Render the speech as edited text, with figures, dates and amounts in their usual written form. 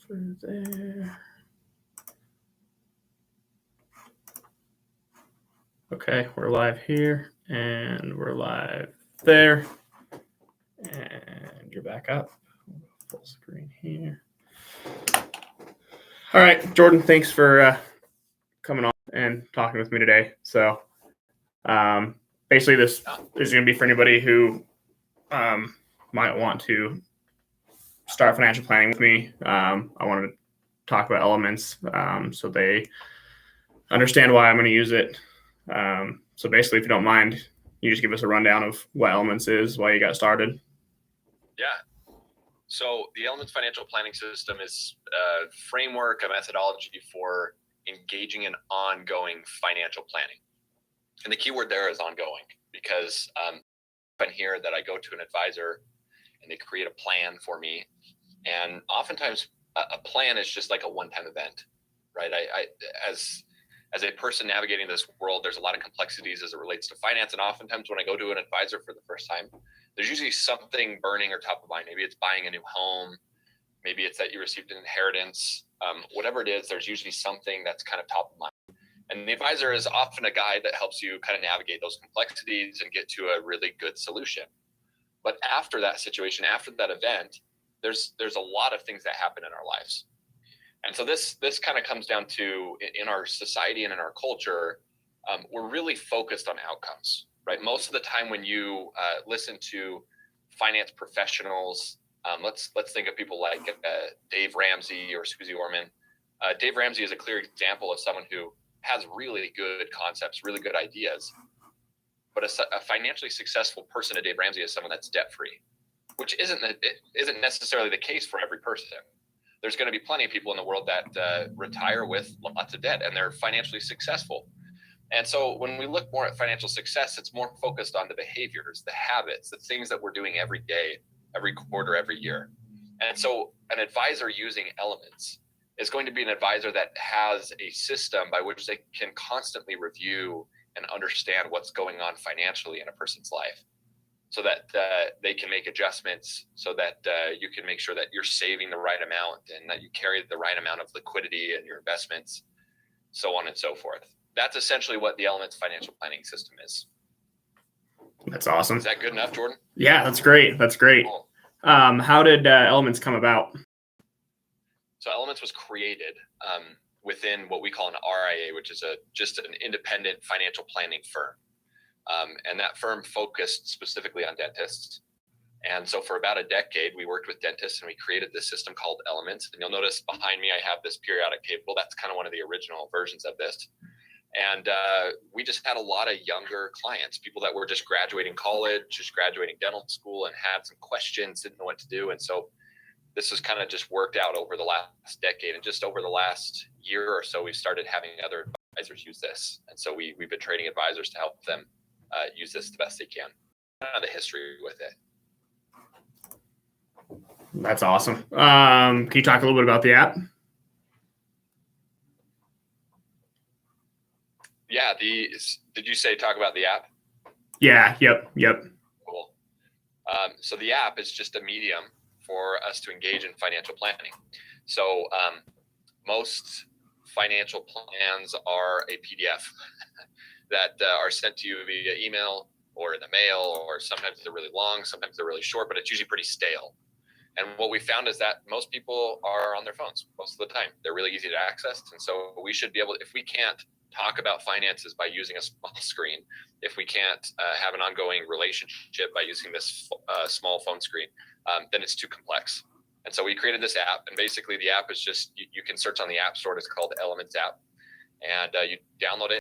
for there. Okay, we're live here and we're live there. And you're back up. Full screen here. All right, Jordan, thanks for coming on and talking with me today. So basically this is going to be for anybody who might want to start financial planning with me. I wanted to talk about elements so they understand why I'm going to use it. So basically, if you don't mind, you just give us a rundown of what Elements is, why you got started. Yeah. So the Elements Financial Planning System is a framework, a methodology for engaging in ongoing financial planning. And the key word there is ongoing, because I hear that I go to an advisor and they create a plan for me. And oftentimes a plan is just like a one-time event, right? I as a person navigating this world, there's a lot of complexities as it relates to finance. And oftentimes when I go to an advisor for the first time, there's usually something burning or top of mind. Maybe it's buying a new home. Maybe it's that you received an inheritance. Whatever it is, there's usually something that's kind of top of mind. And the advisor is often a guide that helps you kind of navigate those complexities and get to a really good solution. But after that situation, after that event, there's a lot of things that happen in our lives. And so this kind of comes down to, in our society and in our culture, we're really focused on outcomes, right? Most of the time when you listen to finance professionals, let's think of people like Dave Ramsey or Susie Orman. Dave Ramsey is a clear example of someone who has really good concepts, really good ideas. But a financially successful person at Dave Ramsey is someone that's debt-free, which isn't necessarily the case for every person. There's going to be plenty of people in the world that retire with lots of debt and they're financially successful. And so when we look more at financial success, it's more focused on the behaviors, the habits, the things that we're doing every day, every quarter, every year. And so an advisor using Elements is going to be an advisor that has a system by which they can constantly review and understand what's going on financially in a person's life, so that they can make adjustments, so that you can make sure that you're saving the right amount and that you carry the right amount of liquidity in your investments, so on and so forth. That's essentially what the Elements Financial Planning System is. That's awesome. Is that good enough, Jordan? Yeah, that's great. That's great. Cool. How did Elements come about? So Elements was created within what we call an RIA, which is just an independent financial planning firm. And that firm focused specifically on dentists. And so for about a decade, we worked with dentists and we created this system called Elements. And you'll notice behind me, I have this periodic table. That's kind of one of the original versions of this. And we just had a lot of younger clients, people that were just graduating college, just graduating dental school and had some questions, didn't know what to do. And so this was kind of just worked out over the last decade. And just over the last year or so, we've started having other advisors use this. And so we've been training advisors to help them use this the best they can. I don't know the history with it. That's awesome. Can you talk a little bit about the app? Yeah. Did you say talk about the app? Yeah. Yep. Cool. So the app is just a medium for us to engage in financial planning. So most financial plans are a PDF that are sent to you via email or in the mail, or sometimes they're really long, sometimes they're really short, but it's usually pretty stale. And what we found is that most people are on their phones most of the time. They're really easy to access. And so we should be able, if we can't talk about finances by using a small screen, if we can't have an ongoing relationship by using this small phone screen, then it's too complex. And so we created this app, and basically the app is just, you can search on the App Store. It's called Elements app, and you download it.